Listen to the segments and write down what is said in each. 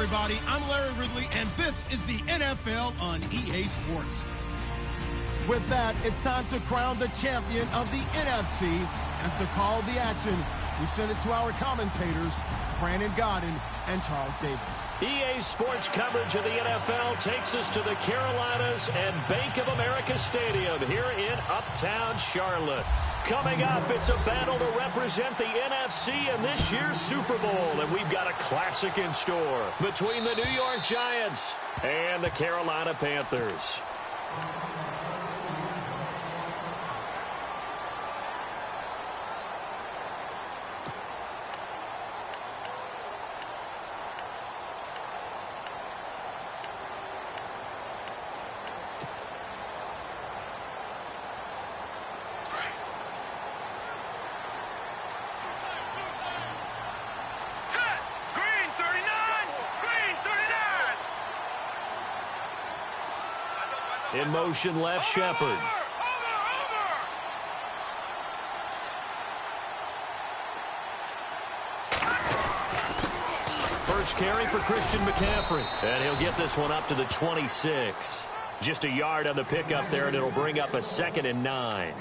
everybody. I'm Larry Ridley, and this is the NFL on EA Sports. With that, it's time to crown the champion of the NFC, and to call the action, we send it to our commentators, Brandon Godden and Charles Davis. EA Sports coverage of the NFL takes us to the Carolinas and Bank of America Stadium here in Uptown Charlotte. Coming up, it's a battle to represent the NFC in this year's Super Bowl, and we've got a classic in store between the New York Giants and the Carolina Panthers. In motion, left, Shepard. First carry for Christian McCaffrey. And he'll get this one up to the 26. Just a yard on the pickup there, and it'll bring up a 2nd and 9.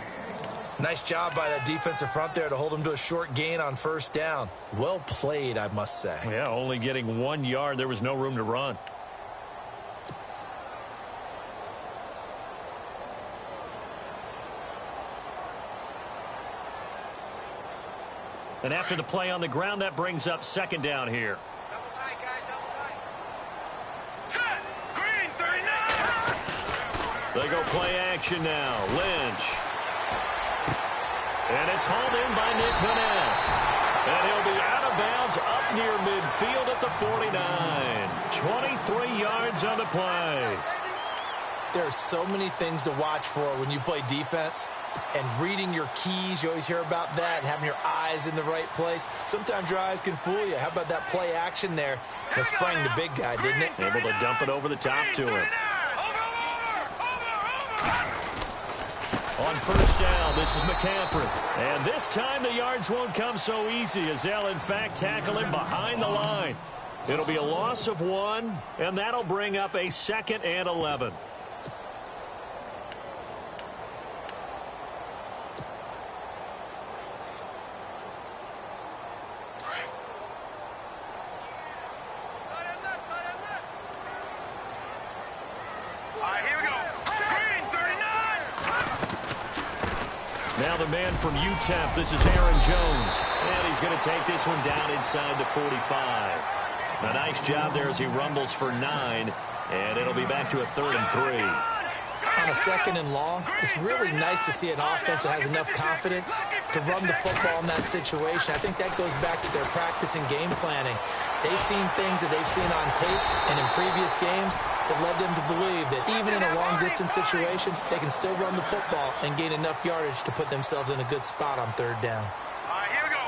Nice job by that defensive front there to hold him to a short gain on first down. Well played, I must say. Yeah, only getting 1 yard. There was no room to run. And after the play on the ground, that brings up 2nd down here. Double tight, guys, double tight. Set! Green, 39! They go play action now. Lynch. And it's hauled in by Nick Vanette. And he'll be out of bounds up near midfield at the 49. 23 yards on the play. There are so many things to watch for when you play defense. And reading your keys, you always hear about that, and having your eyes in the right place. Sometimes your eyes can fool you. How about that play action there? That sprang the big guy, didn't it? Able to dump it over the top to him. On first down, this is McCaffrey. And this time the yards won't come so easy as they'll, in fact, tackle him behind the line. It'll be a loss of 1, and that'll bring up a 2nd and 11. Now the man from UTEP, this is Aaron Jones. And he's going to take this one down inside the 45. A nice job there as he rumbles for 9. And it'll be back to a 3rd and 3. On a 2nd and long, it's really nice to see an offense that has enough confidence to run the football in that situation. I think that goes back to their practice and game planning. They've seen things that they've seen on tape and in previous games that led them to believe that even in a long-distance situation, they can still run the football and gain enough yardage to put themselves in a good spot on 3rd down. All right, here we go.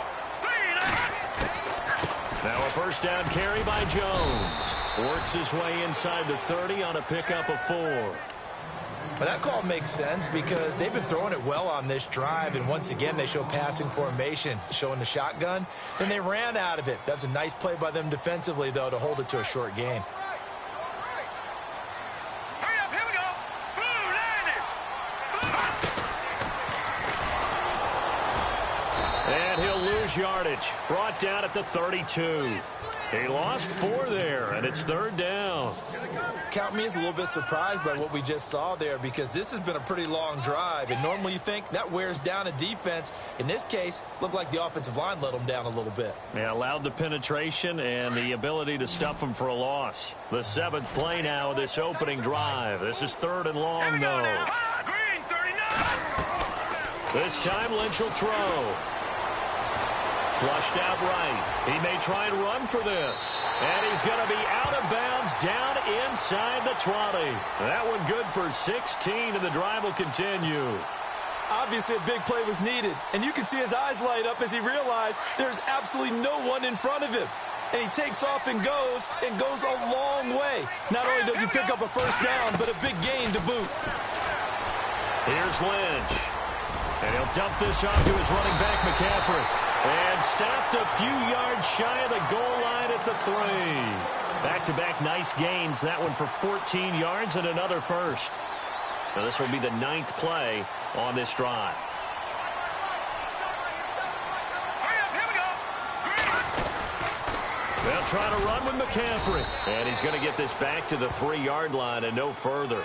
Now a first down carry by Jones. Works his way inside the 30 on a pickup of 4. But that call makes sense because they've been throwing it well on this drive, and once again they show passing formation, showing the shotgun. Then they ran out of it. That's a nice play by them defensively, though, to hold it to a short gain. Hurry up, here we go. Blue, landed. And he'll lose yardage. Brought down at the 32. He lost 4 there, and it's 3rd down. Count me as a little bit surprised by what we just saw there because this has been a pretty long drive, and normally you think that wears down a defense. In this case, looked like the offensive line let them down a little bit. Yeah, allowed the penetration and the ability to stuff them for a loss. The 7th play now of this opening drive. This is 3rd and long, though. Green, 39. This time Lynch will throw. Flushed out right. He may try and run for this. And he's going to be out of bounds down inside the 20. That one good for 16, and the drive will continue. Obviously, a big play was needed, and you can see his eyes light up as he realized there's absolutely no one in front of him. And he takes off and goes a long way. Not only does he pick up a first down, but a big gain to boot. Here's Lynch. And he'll dump this off to his running back, McCaffrey. And stopped a few yards shy of the goal line at the 3. Back-to-back nice gains. That one for 14 yards and another first. Now this will be the 9th play on this drive. They'll try to run with McCaffrey. And he's going to get this back to the 3-yard line and no further.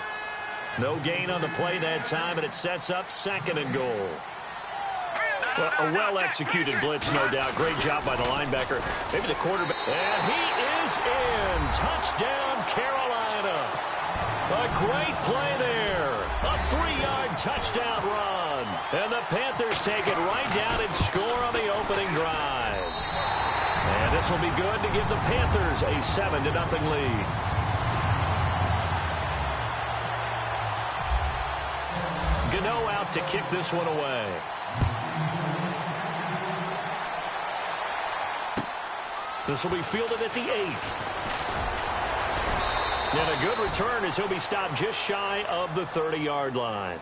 No gain on the play that time, and it sets up 2nd and goal. Well, a well-executed blitz, no doubt. Great job by the linebacker. Maybe the quarterback. And he is in. Touchdown, Carolina. A great play there. A 3-yard touchdown run. And the Panthers take it right down and score on the opening drive. And this will be good to give the Panthers a 7-0 lead. Gano out to kick this one away. This will be fielded at the 8th. And a good return as he'll be stopped just shy of the 30-yard line.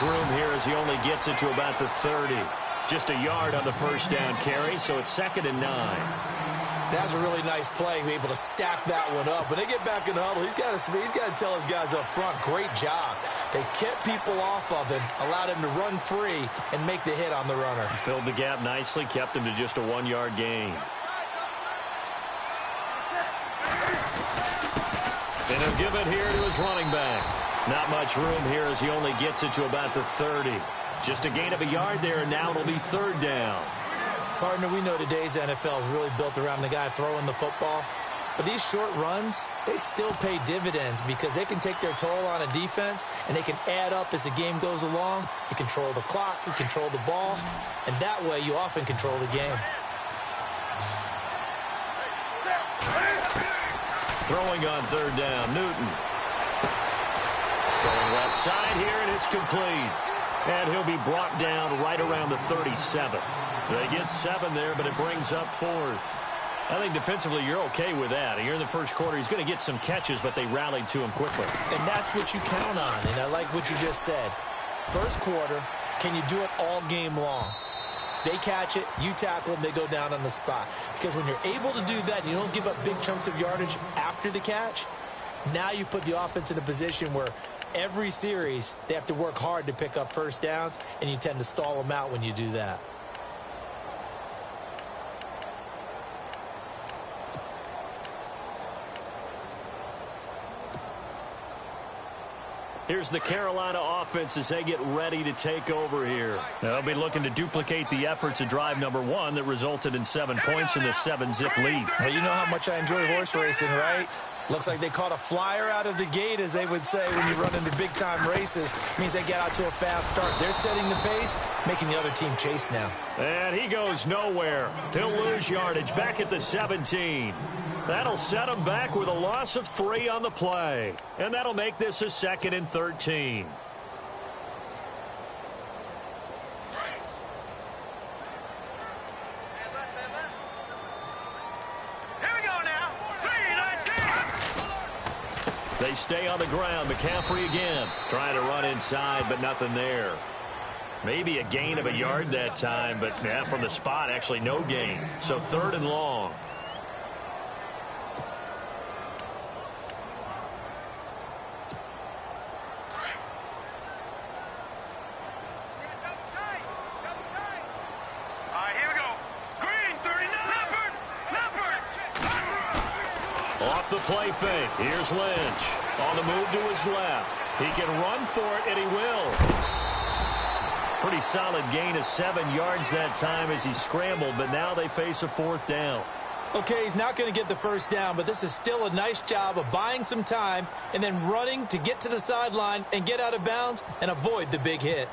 Room here as he only gets it to about the 30. Just a yard on the first down carry, so it's 2nd and 9. That's a really nice play, be able to stack that one up. When they get back in the huddle, he's got to tell his guys up front, great job. They kept people off of him, allowed him to run free and make the hit on the runner. Filled the gap nicely, kept him to just a 1-yard gain. And he'll give it here to his running back. Not much room here as he only gets it to about the 30. Just a gain of a yard there, and now it'll be 3rd down. Partner, we know today's NFL is really built around the guy throwing the football. But these short runs, they still pay dividends because they can take their toll on a defense, and they can add up as the game goes along. You control the clock, you control the ball, and that way you often control the game. Throwing on 3rd down, Newton. Throwing left side here, and it's complete. And he'll be brought down right around the 37. They get 7 there, but it brings up 4th. I think defensively you're okay with that. Here in the first quarter, he's going to get some catches, but they rallied to him quickly. And that's what you count on, and I like what you just said. First quarter, can you do it all game long? They catch it, you tackle them, they go down on the spot. Because when you're able to do that, and you don't give up big chunks of yardage after the catch, now you put the offense in a position where every series they have to work hard to pick up first downs, and you tend to stall them out when you do that. Here's the Carolina offense as they get ready to take over here. They'll be looking to duplicate the efforts of drive number 1 that resulted in 7 points in the 7-zip lead. Well, you know how much I enjoy horse racing, right? Looks like they caught a flyer out of the gate, as they would say when you run into big-time races. It means they get out to a fast start. They're setting the pace, making the other team chase now. And he goes nowhere. He'll lose yardage back at the 17. That'll set him back with a loss of 3 on the play. And that'll make this a 2nd and 13. They stay on the ground. McCaffrey again. Trying to run inside, but nothing there. Maybe a gain of a yard that time, but from the spot, actually no gain. So 3rd and long. Off the play fake. Here's Lynch. On the move to his left. He can run for it, and he will. Pretty solid gain of 7 yards that time as he scrambled, but now they face a 4th down. Okay, he's not going to get the first down, but this is still a nice job of buying some time and then running to get to the sideline and get out of bounds and avoid the big hit.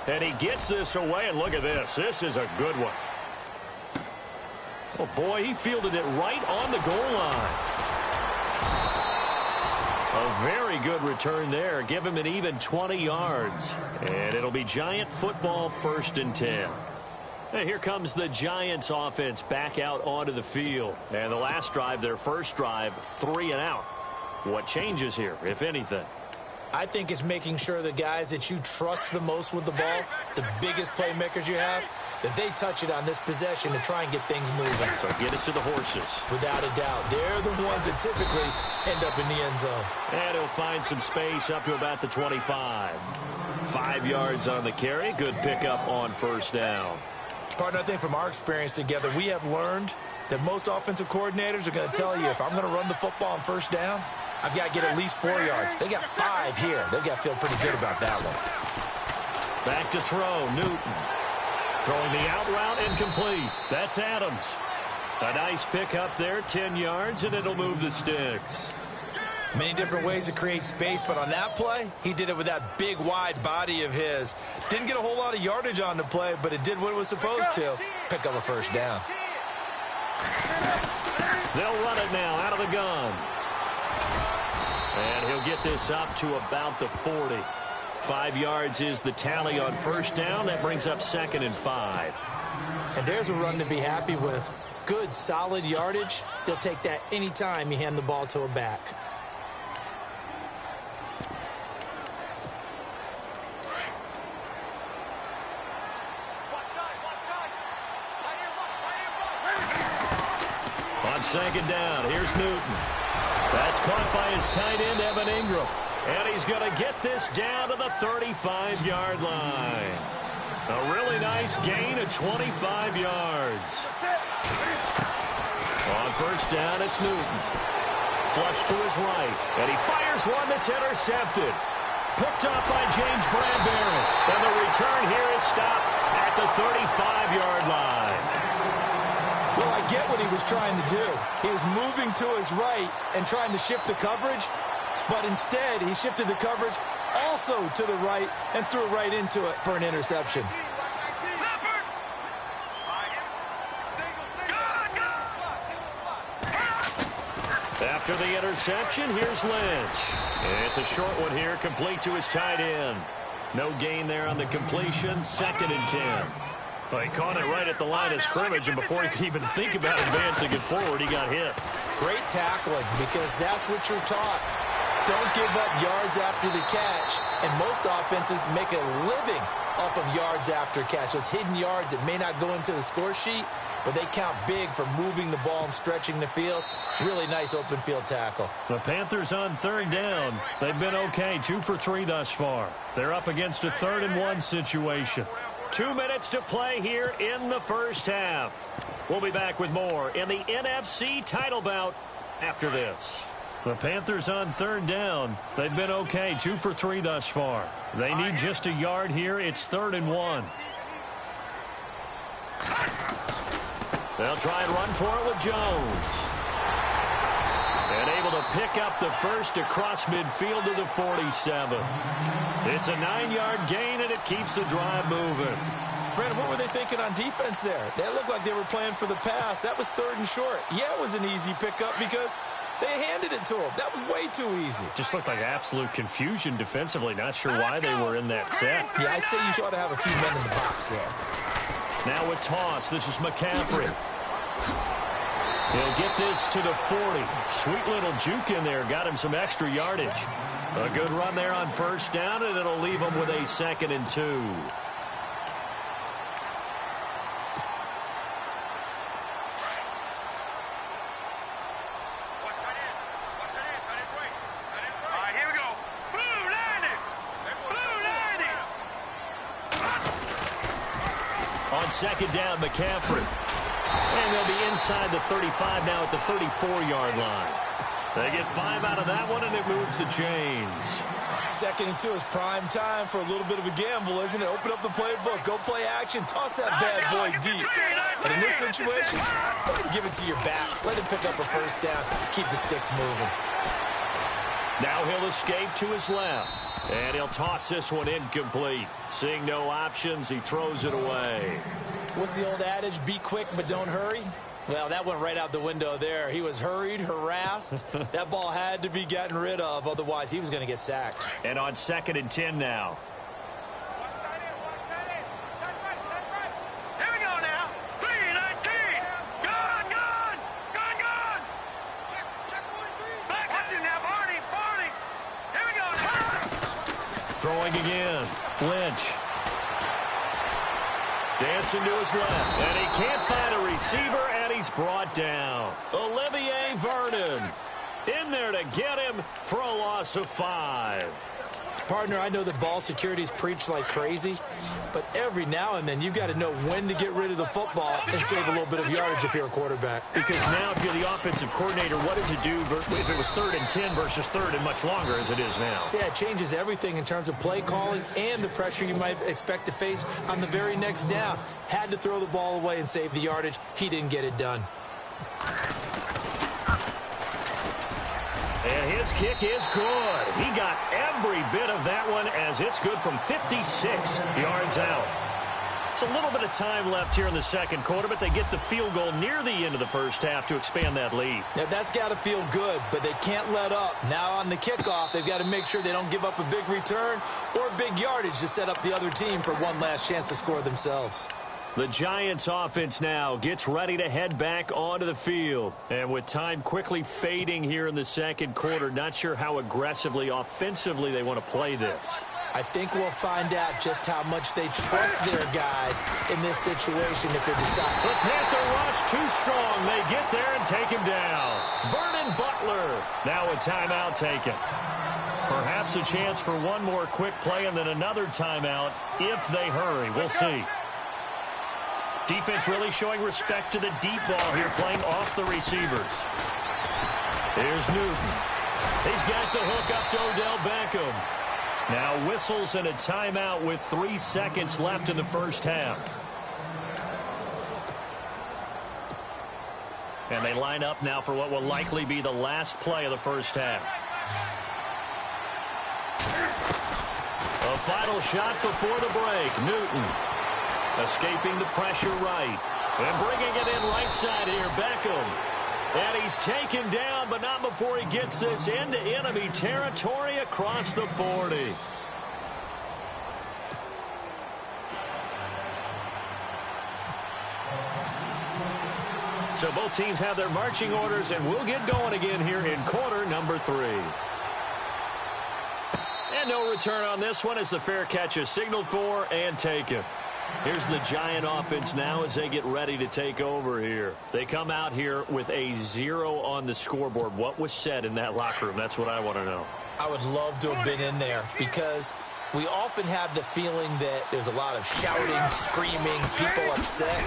And he gets this away, and look at this. This is a good one. Oh, boy, he fielded it right on the goal line. A very good return there. Give him an even 20 yards. And it'll be Giant football, 1st and 10. And here comes the Giants offense back out onto the field. And the last drive, their first drive, 3 and out. What changes here, if anything? I think it's making sure the guys that you trust the most with the ball, the biggest playmakers you have, that they touch it on this possession to try and get things moving. So get it to the horses. Without a doubt. They're the ones that typically end up in the end zone. And he'll find some space up to about the 25. 5 yards on the carry. Good pickup on 1st down. Partner, I think from our experience together, we have learned that most offensive coordinators are going to tell you, if I'm going to run the football on 1st down, I've got to get at least 4 yards. They got 5 here. They've got to feel pretty good about that one. Back to throw, Newton. Throwing the out route incomplete. That's Adams. A nice pickup there, 10 yards, and it'll move the sticks. Many different ways to create space, but on that play, he did it with that big, wide body of his. Didn't get a whole lot of yardage on the play, but it did what it was supposed to. Pick up a 1st down. They'll run it now out of the gun. And he'll get this up to about the 40. 5 yards is the tally on 1st down. That brings up 2nd and 5. And there's a run to be happy with. Good, solid yardage. He'll take that anytime you hand the ball to a back. On 2nd down, here's Newton. That's caught by his tight end, Evan Ingram. And he's going to get this down to the 35-yard line. A really nice gain of 25 yards. On 1st down, it's Newton. Flush to his right. And he fires one that's intercepted. Picked up by James Bradbury. And the return here is stopped at the 35-yard line. Well, I get what he was trying to do. He was moving to his right and trying to shift the coverage. But instead, he shifted the coverage also to the right and threw right into it for an interception. After the interception, here's Lynch. It's a short one here, complete to his tight end. No gain there on the completion, 2nd and 10. Well, he caught it right at the line of scrimmage, and before he could even think about advancing it forward, he got hit. Great tackling, because that's what you're taught. Don't give up yards after the catch, and most offenses make a living off of yards after catch. Those hidden yards that may not go into the score sheet, but they count big for moving the ball and stretching the field. Really nice open field tackle. The Panthers on 3rd down. They've been okay, 2 for 3 thus far. They're up against a 3rd and 1 situation. 2 minutes to play here in the 1st half. We'll be back with more in the NFC title bout after this. The Panthers on 3rd down. They've been okay, 2 for 3 thus far. They need just a yard here. It's 3rd and 1. They'll try and run for it with Jones. And able to pick up the first across midfield to the 47. It's a 9-yard gain, and it keeps the drive moving. Brandon, what were they thinking on defense there? They looked like they were playing for the pass. That was 3rd and short. Yeah, it was an easy pickup because they handed it to him. That was way too easy. Just looked like absolute confusion defensively. Not sure why they were in that set. Yeah, I'd say you ought to have a few men in the box there. Now with toss, this is McCaffrey. He'll get this to the 40. Sweet little juke in there. Got him some extra yardage. A good run there on 1st down, and it'll leave him with a 2nd and 2. On 2nd down, McCaffrey. And they'll be inside the 35 now at the 34-yard line. They get 5 out of that one, and it moves the chains. 2nd and 2 is prime time for a little bit of a gamble, isn't it? Open up the playbook, go play action, toss that bad boy deep. And in this situation, go ahead and give it to your back. Let him pick up a 1st down, keep the sticks moving. Now he'll escape to his left. And he'll toss this one incomplete. Seeing no options, he throws it away. What's the old adage? Be quick, but don't hurry. Well, that went right out the window there. He was hurried, harassed. That ball had to be gotten rid of, otherwise he was going to get sacked. And on 2nd and 10 now. Here we go now. 3-19. Gone. Back at you now, Barney. Here we go now. Throwing again. Lynch. Dancing to his left. And he can't find a receiver, and he's brought down. Olivier Vernon in there to get him for a loss of 5. Partner, I know that ball security's preached like crazy, but every now and then you've got to know when to get rid of the football and save a little bit of yardage if you're a quarterback. Because now if you're the offensive coordinator, what does it do if it was 3rd and 10 versus 3rd and much longer as it is now? Yeah, it changes everything in terms of play calling and the pressure you might expect to face on the very next down. Had to throw the ball away and save the yardage. He didn't get it done. And his kick is good. He got every bit of that one as it's good from 56 yards out. It's a little bit of time left here in the 2nd quarter, but they get the field goal near the end of the 1st half to expand that lead. Now, that's got to feel good, but they can't let up. Now on the kickoff, they've got to make sure they don't give up a big return or big yardage to set up the other team for one last chance to score themselves. The Giants offense now gets ready to head back onto the field. And with time quickly fading here in the 2nd quarter, not sure how aggressively, offensively they want to play this. I think we'll find out just how much they trust their guys in this situation if they decide. The Panther rush too strong. They get there and take him down. Vernon Butler now a timeout taken. Perhaps a chance for one more quick play and then another timeout if they hurry. We'll see. Defense really showing respect to the deep ball here, playing off the receivers. Here's Newton. He's got the hook up to Odell Beckham. Now whistles and a timeout with 3 seconds left in the 1st half. And they line up now for what will likely be the last play of the 1st half. A final shot before the break. Newton escaping the pressure right. And bringing it in right side here, Beckham. And he's taken down, but not before he gets this into enemy territory across the 40. So both teams have their marching orders, and we'll get going again here in quarter number 3. And no return on this one as the fair catch is signaled for and taken. Here's the Giant offense now as they get ready to take over here. They come out here with a 0 on the scoreboard. What was said in that locker room? That's what I want to know. I would love to have been in there because we often have the feeling that there's a lot of shouting, screaming, people upset.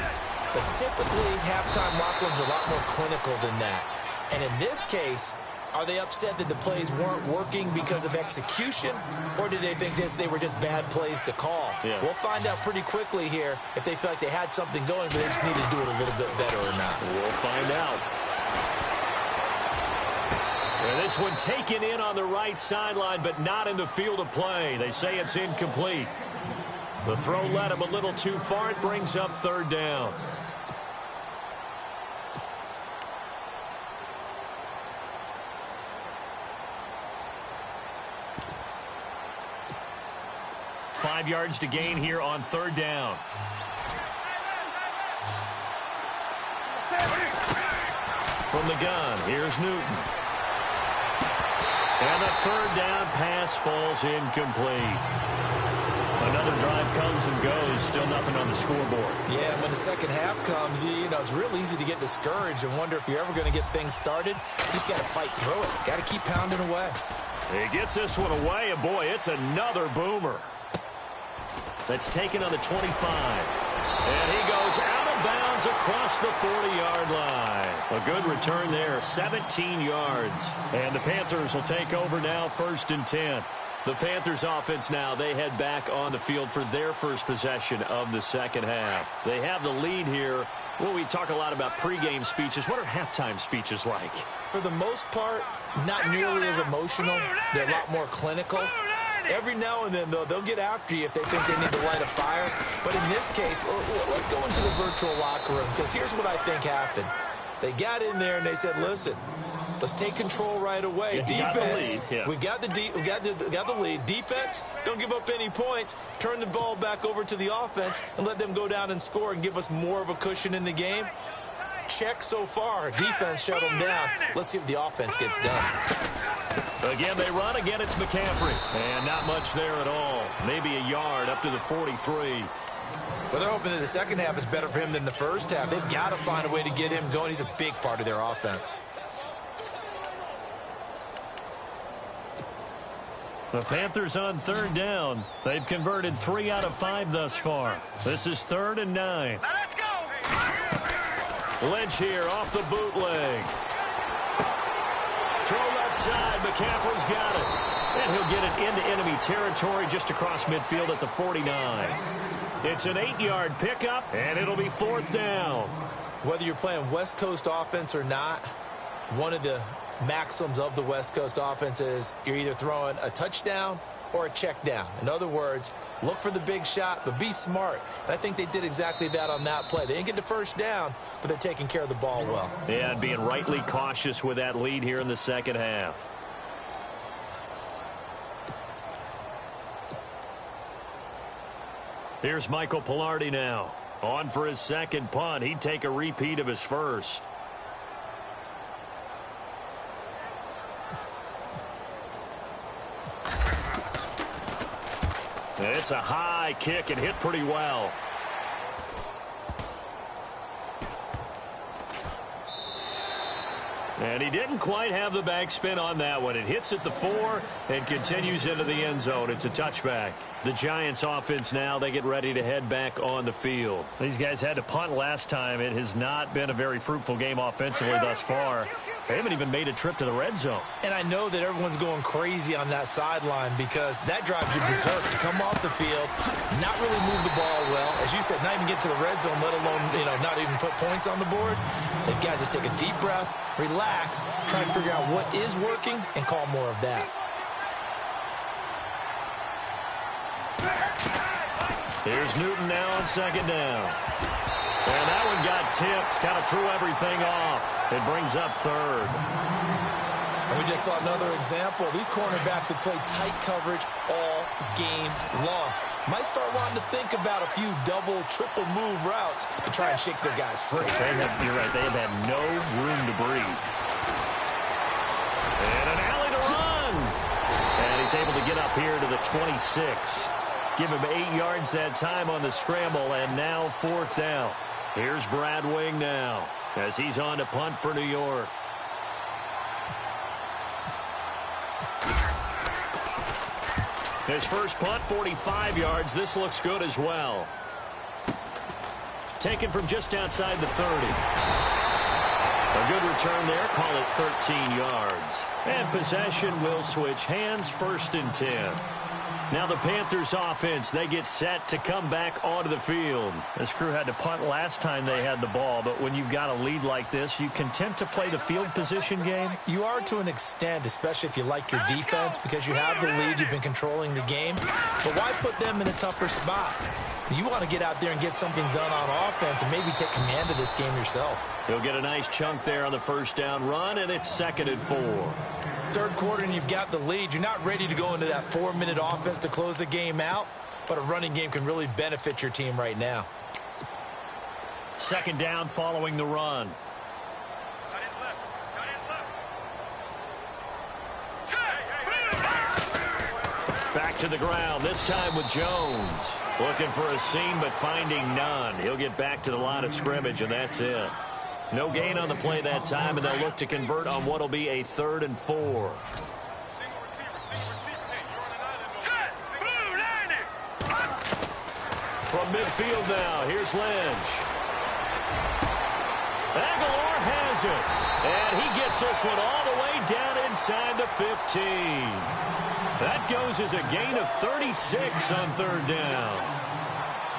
But typically, halftime locker rooms are a lot more clinical than that. And in this case, are they upset that the plays weren't working because of execution, or did they think they were just bad plays to call? Yeah. We'll find out pretty quickly here if they feel like they had something going, but they just needed to do it a little bit better or not. We'll find out. And this one taken in on the right sideline, but not in the field of play. They say it's incomplete. The throw led him a little too far. It brings up 3rd down. Five yards to gain here on 3rd down. From the gun, here's Newton. And the 3rd down pass falls incomplete. Another drive comes and goes, still nothing on the scoreboard. Yeah, and when the 2nd half comes, you know, it's real easy to get discouraged and wonder if you're ever going to get things started. You just got to fight through it. Got to keep pounding away. He gets this one away, and boy, it's another boomer. That's taken on the 25. And he goes out of bounds across the 40-yard line. A good return there, 17 yards. And the Panthers will take over now, 1st and 10. The Panthers offense now, they head back on the field for their first possession of the 2nd half. They have the lead here. Well, we talk a lot about pregame speeches. What are halftime speeches like? For the most part, not nearly as emotional. They're a lot more clinical. Every now and then, though, they'll get after you if they think they need to light a fire. But in this case, let's go into the virtual locker room, because here's what I think happened. They got in there and they said, listen, let's take control right away. Defense, we've got the lead. Defense, don't give up any points. Turn the ball back over to the offense and let them go down and score and give us more of a cushion in the game. Check so far. Defense shut them down. Let's see if the offense gets done. Again, they run. Again, it's McCaffrey. And not much there at all. Maybe a yard up to the 43. Well, they're hoping that the second half is better for him than the first half. They've got to find a way to get him going. He's a big part of their offense. The Panthers on third down. They've converted 3 out of 5 thus far. This is 3rd and 9. Now let's go. Lynch here off the bootleg. Throw left side. McCaffrey's got it. And he'll get it into enemy territory just across midfield at the 49. It's an 8-yard pickup, and it'll be 4th down. Whether you're playing West Coast offense or not, one of the maxims of the West Coast offense is you're either throwing a touchdown or a check down. In other words, look for the big shot, but be smart. And I think they did exactly that on that play. They didn't get the first down, but they're taking care of the ball well. Yeah, and being rightly cautious with that lead here in the second half. Here's Michael Pilardi now. On for his second punt. He'd take a repeat of his first. And it's a high kick and hit pretty well. And he didn't quite have the backspin on that one. It hits at the 4 and continues into the end zone. It's a touchback. The Giants offense now, they get ready to head back on the field. These guys had to punt last time. It has not been a very fruitful game offensively thus far. They haven't even made a trip to the red zone. And I know that everyone's going crazy on that sideline because that drives you berserk to come off the field, not really move the ball well. As you said, not even get to the red zone, let alone, not even put points on the board. They've got to just take a deep breath, relax, try and figure out what is working, and call more of that. Here's Newton now on second down. And that one got tipped, kind of threw everything off. It brings up 3rd. And we just saw another example. These cornerbacks have played tight coverage all game long. Might start wanting to think about a few double, triple move routes and try and shake their guys free. You're right. They have had no room to breathe. And an alley to run. And he's able to get up here to the 26. Give him 8 yards that time on the scramble, and now 4th down. Here's Brad Wing now as he's on to punt for New York. His first punt, 45 yards. This looks good as well. Taken from just outside the 30. A good return there. Call it 13 yards. And possession will switch hands, 1st and 10. Now the Panthers offense, they get set to come back onto the field. This crew had to punt last time they had the ball, but when you've got a lead like this, you content to play the field position game? You are to an extent, especially if you like your defense, because you have the lead, you've been controlling the game. But why put them in a tougher spot? You want to get out there and get something done on offense and maybe take command of this game yourself. He'll get a nice chunk there on the first down run, and it's 2nd and 4. Third quarter and you've got the lead. You're not ready to go into that 4-minute offense to close the game out, but a running game can really benefit your team right now. 2nd down following the run. Cut in left. Back to the ground, this time with Jones. Looking for a seam, but finding none. He'll get back to the line of scrimmage, and that's it. No gain on the play that time, and they'll look to convert on what will be a 3rd and 4. Single receiver. Hey, you're on an island over. From midfield now, here's Lynch. Aguilar has it. And he gets this one all the way down inside the 15. That goes as a gain of 36 on 3rd down.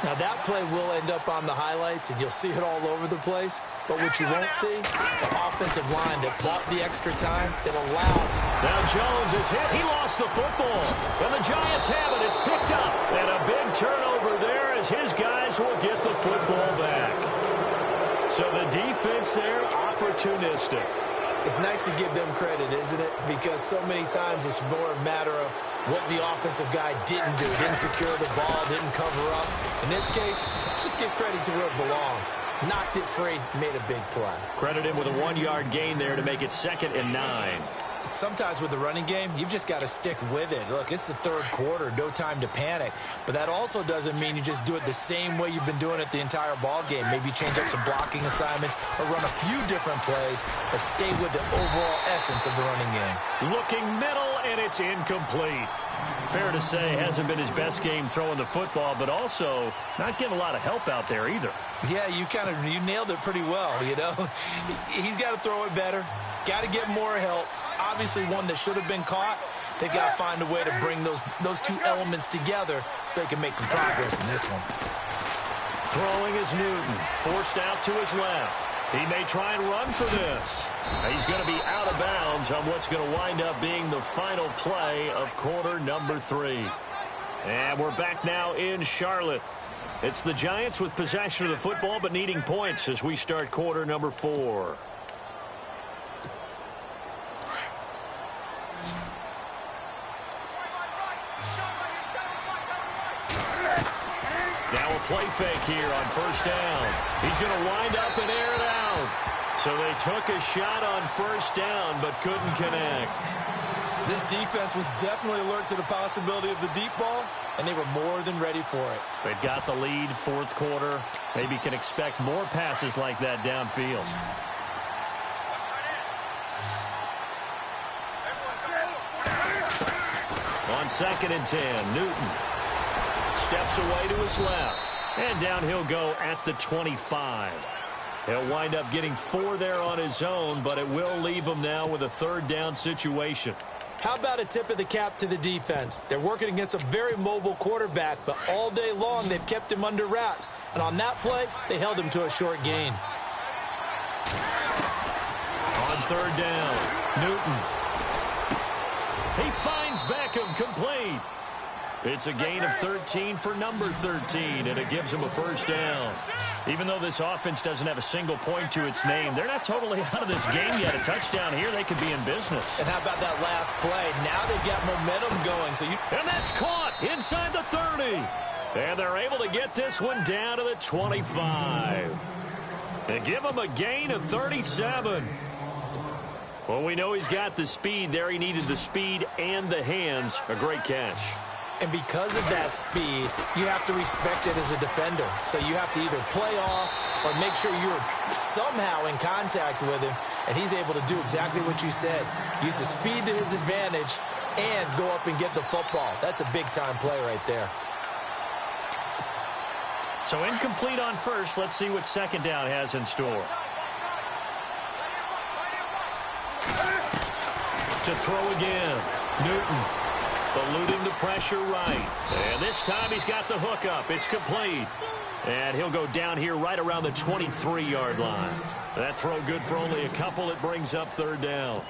Now that play will end up on the highlights, and you'll see it all over the place. But what you won't see, the offensive line that bought the extra time, that allowed. Now Jones is hit. He lost the football. And the Giants have it. It's picked up. And a big turnover there as his guys will get the football back. So the defense there opportunistic. It's nice to give them credit, isn't it? Because so many times it's more a matter of what the offensive guy didn't do. Didn't secure the ball, didn't cover up. In this case, let's just give credit to where it belongs. Knocked it free, made a big play. Credit him with a 1-yard gain there to make it 2nd and 9. Sometimes with the running game, you've just got to stick with it. Look, it's the third quarter, no time to panic. But that also doesn't mean you just do it the same way you've been doing it the entire ball game. Maybe change up some blocking assignments or run a few different plays, but stay with the overall essence of the running game. Looking middle, and it's incomplete. Fair to say, hasn't been his best game throwing the football, but also not getting a lot of help out there either. Yeah, you nailed it pretty well, you know. He's got to throw it better, got to get more help. Obviously one that should have been caught. They've got to find a way to bring those two elements together so they can make some progress in this one. Throwing is Newton, forced out to his left. He may try and run for this. He's going to be out of bounds on what's going to wind up being the final play of quarter number 3. And we're back now in Charlotte. It's the Giants with possession of the football but needing points as we start quarter number 4. Now a play fake here on first down. He's going to wind up and air it out. So they took a shot on first down but couldn't connect. This defense was definitely alert to the possibility of the deep ball, and they were more than ready for it. They've got the lead, fourth quarter. Maybe can expect more passes like that downfield. On 2nd and 10, Newton steps away to his left. And down he'll go at the 25. He'll wind up getting 4 there on his own, but it will leave him now with a 3rd down situation. How about a tip of the cap to the defense? They're working against a very mobile quarterback, but all day long they've kept him under wraps. And on that play, they held him to a short gain. On 3rd down, Newton. He finds Beckham complete. It's a gain of 13 for number 13, and it gives him a 1st down. Even though this offense doesn't have a single point to its name, they're not totally out of this game yet. A touchdown here, they could be in business. And how about that last play? Now they've got momentum going. And that's caught inside the 30. And they're able to get this one down to the 25. They give him a gain of 37. Well, we know he's got the speed there. He needed the speed and the hands. A great catch. And because of that speed, you have to respect it as a defender. So you have to either play off or make sure you're somehow in contact with him. And he's able to do exactly what you said. Use the speed to his advantage and go up and get the football. That's a big-time play right there. So incomplete on first. Let's see what 2nd down has in store. To throw again, Newton. Eluding the pressure right. And this time he's got the hook up. It's complete. And he'll go down here right around the 23-yard line. That throw good for only a couple. It brings up 3rd down.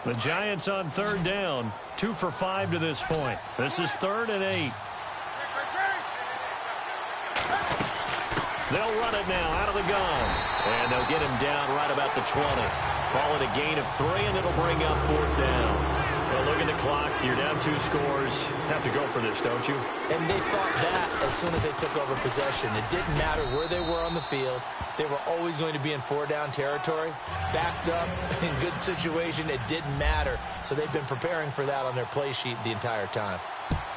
The Giants on 3rd down. 2 for 5 to this point. This is 3rd and 8. They'll run it now out of the gun. And they'll get him down right about the 20. Call it a gain of 3, and it'll bring up 4th down. Well, look at the clock. You're down 2 scores. Have to go for this, don't you? And they thought that as soon as they took over possession. It didn't matter where they were on the field. They were always going to be in 4-down territory. Backed up, in good situation, it didn't matter. So they've been preparing for that on their play sheet the entire time.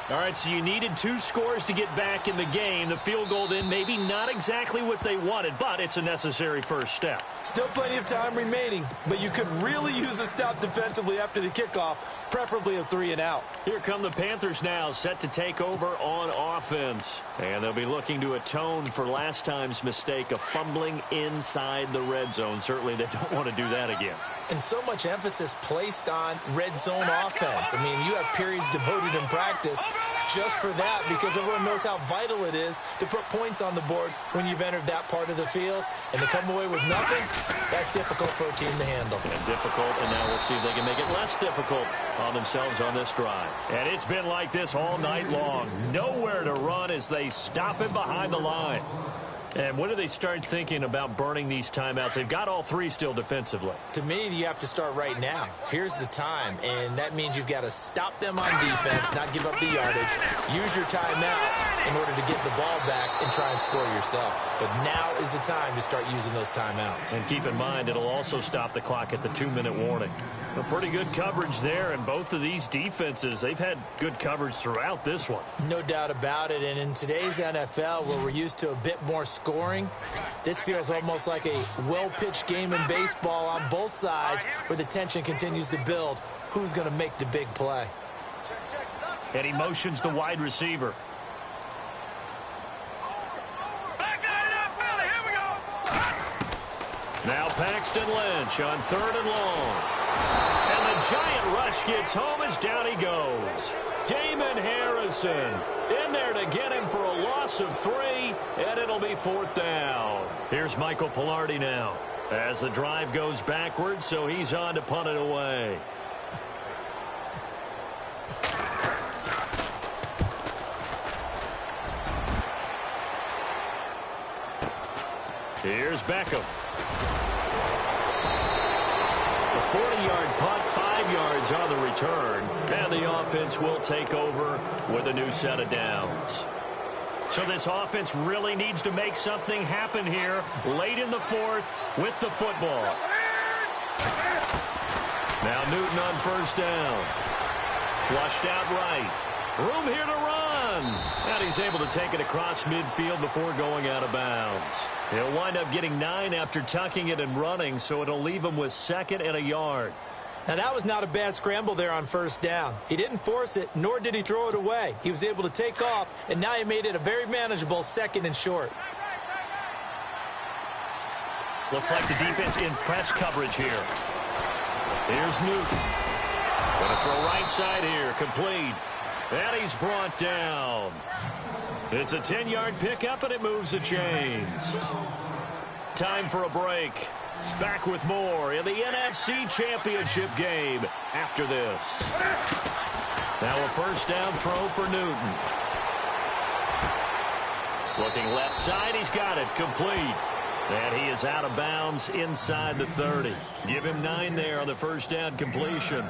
All right, so you needed 2 scores to get back in the game. The field goal then maybe not exactly what they wanted, but it's a necessary first step. Still plenty of time remaining, but you could really use a stop defensively after the kickoff, preferably a 3-and-out. Here come the Panthers now, set to take over on offense. And they'll be looking to atone for last time's mistake of fumbling inside the red zone. Certainly they don't want to do that again. And so much emphasis placed on red zone offense. I mean, you have periods devoted in practice just for that, because everyone knows how vital it is to put points on the board when you've entered that part of the field. And to come away with nothing, that's difficult for a team to handle. And difficult, and now we'll see if they can make it less difficult on themselves on this drive. And it's been like this all night long. Nowhere to run as they stop him behind the line. And when do they start thinking about burning these timeouts? They've got all three still defensively. To me, you have to start right now. Here's the time, and that means you've got to stop them on defense, not give up the yardage, use your timeouts in order to get the ball back and try and score yourself. But now is the time to start using those timeouts. And keep in mind, it'll also stop the clock at the 2-minute warning. A pretty good coverage there, and both of these defenses, they've had good coverage throughout this one. No doubt about it, and in today's NFL, where we're used to a bit more scoring, this feels almost like a well-pitched game in baseball on both sides where the tension continues to build. Who's going to make the big play? And he motions the wide receiver. Now Paxton Lynch on 3rd and long. And the giant rush gets home as down he goes. Damon Harrison in there to get him for a loss of 3, and it'll be 4th down. Here's Michael Pilardi now as the drive goes backwards, so he's on to punt it away. Here's Beckham. A 40-yard punt, 5 yards on the return, and the offense will take over with a new set of downs. So this offense really needs to make something happen here late in the 4th with the football. Now Newton on 1st down. Flushed out right. Room here to run. And he's able to take it across midfield before going out of bounds. He'll wind up getting 9 after tucking it and running, so it'll leave him with 2nd and a yard. Now, that was not a bad scramble there on 1st down. He didn't force it, nor did he throw it away. He was able to take off, and now he made it a very manageable 2nd and short. Looks like the defense in press coverage here. Here's Newton. Going to throw right side here, complete. And he's brought down. It's a 10-yard pickup, and it moves the chains. Time for a break. Back with more in the NFC Championship game after this. Now a 1st down throw for Newton. Looking left side, he's got it, complete. And he is out of bounds inside the 30. Give him 9 there on the 1st down completion.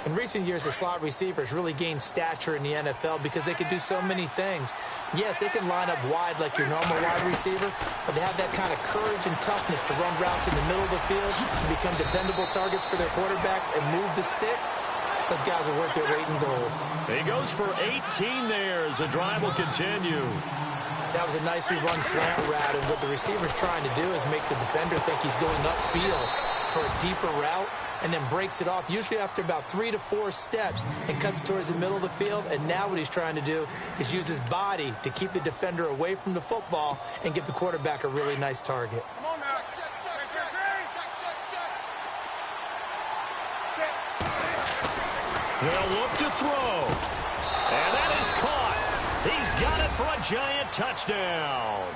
In recent years, the slot receivers really gained stature in the NFL because they could do so many things. Yes, they can line up wide like your normal wide receiver, but to have that kind of courage and toughness to run routes in the middle of the field and become dependable targets for their quarterbacks and move the sticks, those guys are worth their weight in gold. He goes for 18 there as the drive will continue. That was a nicely run slant route, and what the receiver's trying to do is make the defender think he's going upfield for a deeper route, and then breaks it off, usually after about 3 to 4 steps, and cuts towards the middle of the field. And now what he's trying to do is use his body to keep the defender away from the football and give the quarterback a really nice target. Come on now. They'll look to throw. And that is caught. He's got it for a giant touchdown.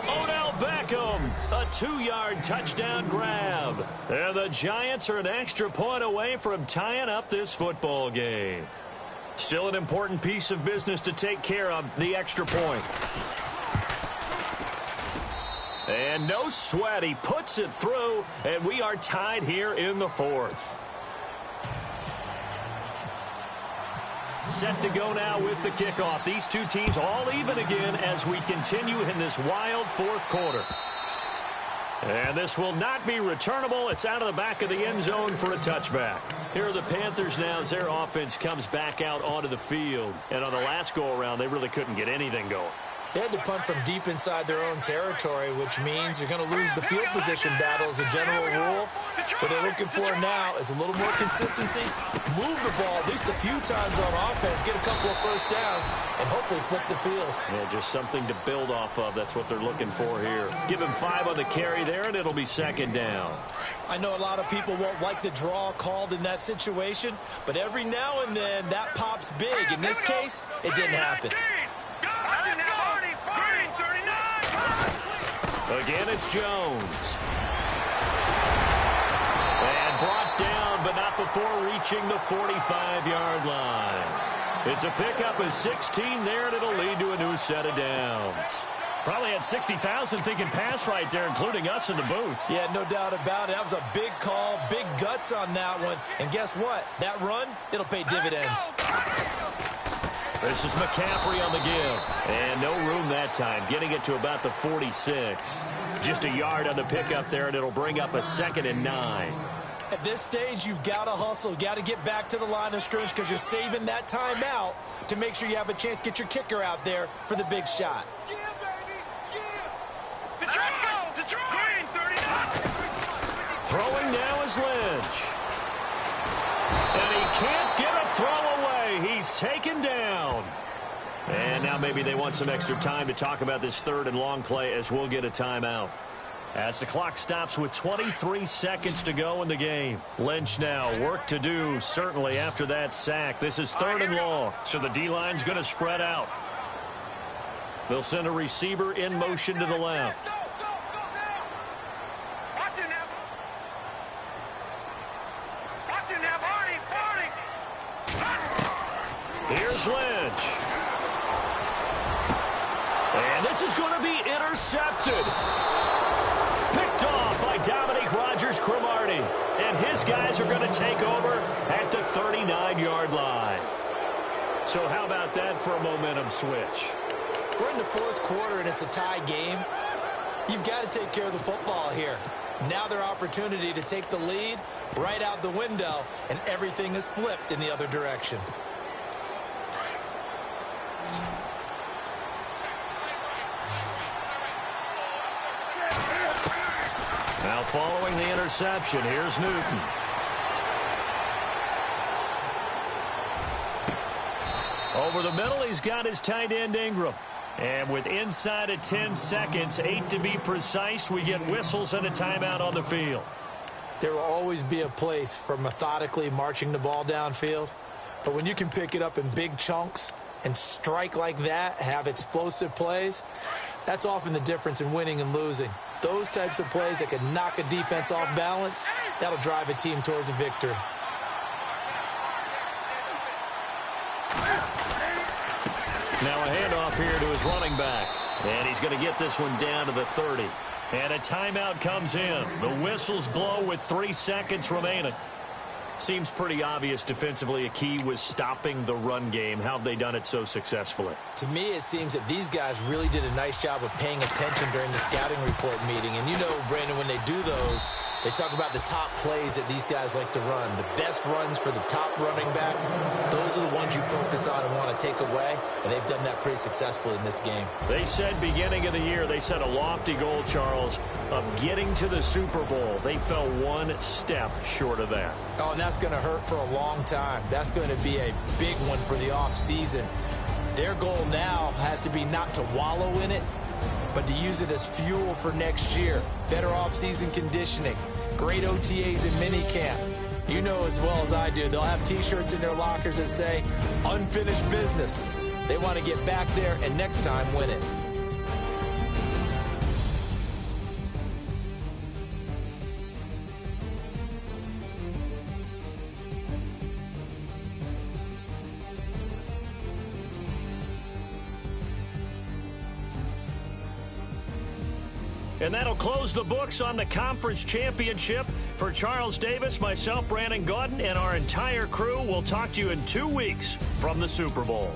Odell Beckham, a 2-yard touchdown grab. And the Giants are an extra point away from tying up this football game. Still an important piece of business to take care of, the extra point. And no sweat, he puts it through, and we are tied here in the 4th. Set to go now with the kickoff. These two teams all even again as we continue in this wild 4th quarter. And this will not be returnable. It's out of the back of the end zone for a touchback. Here are the Panthers now as their offense comes back out onto the field. And on the last go-around, they really couldn't get anything going. They had to punt from deep inside their own territory, which means you're going to lose the field position battle as a general rule. What they're looking for now is a little more consistency, move the ball at least a few times on offense, get a couple of first downs, and hopefully flip the field. Yeah, just something to build off of. That's what they're looking for here. Give him 5 on the carry there, and it'll be second down. I know a lot of people won't like the draw called in that situation, but every now and then that pops big. In this case, it didn't happen. Again, it's Jones. And brought down, but not before reaching the 45-yard line. It's a pickup of 16 there, and it'll lead to a new set of downs. Probably had 60,000 thinking pass right there, including us in the booth. Yeah, no doubt about it. That was a big call, big guts on that one. And guess what? That run, it'll pay dividends. This is McCaffrey on the give. And no room that time, getting it to about the 46. Just a yard on the pickup there, and it'll bring up a 2nd and 9. At this stage, you've got to hustle. You've got to get back to the line of scrimmage because you're saving that timeout to make sure you have a chance to get your kicker out there for the big shot. Yeah, baby. Yeah. Let's go. Detroit. Green 39. Throwing now is Lynch. And he can't get a throw away. He's taken down. And now maybe they want some extra time to talk about this 3rd and long play as we'll get a timeout. As the clock stops with 23 seconds to go in the game. Lynch now, work to do, certainly after that sack. This is 3rd and long, so the D-line's going to spread out. They'll send a receiver in motion to the left. Watch it now. Watch it now, Barney. Here's Lynch. And this is going to be intercepted. Picked off by Dominique Rodgers-Cromartie. And his guys are going to take over at the 39-yard line. So how about that for a momentum switch? We're in the 4th quarter, and it's a tie game. You've got to take care of the football here. Now their opportunity to take the lead right out the window, and everything is flipped in the other direction. Now following the interception, here's Newton. Over the middle, he's got his tight end Ingram. And with inside of 10 seconds, 8 to be precise, we get whistles and a timeout on the field. There will always be a place for methodically marching the ball downfield. But when you can pick it up in big chunks and strike like that, have explosive plays, that's often the difference in winning and losing. Those types of plays that can knock a defense off balance, that'll drive a team towards a victory. Now a handoff here to his running back. And he's going to get this one down to the 30. And a timeout comes in. The whistles blow with 3 seconds remaining. Seems pretty obvious defensively a key was stopping the run game. How have they done it so successfully? To me, it seems that these guys really did a nice job of paying attention during the scouting report meeting. And you know, Brandon, when they do those, they talk about the top plays that these guys like to run. The best runs for the top running back, those are the ones you focus on and want to take away. And they've done that pretty successfully in this game. They said beginning of the year, they set a lofty goal, Charles, of getting to the Super Bowl. They fell 1 step short of that. Oh, and that's going to hurt for a long time. That's going to be a big one for the offseason. Their goal now has to be not to wallow in it, but to use it as fuel for next year. Better offseason conditioning, great OTAs and minicamp. You know as well as I do, they'll have T-shirts in their lockers that say, unfinished business. They want to get back there and next time win it. And that'll close the books on the conference championship. For Charles Davis, myself, Brandon Gaudin, and our entire crew, we'll talk to you in 2 weeks from the Super Bowl.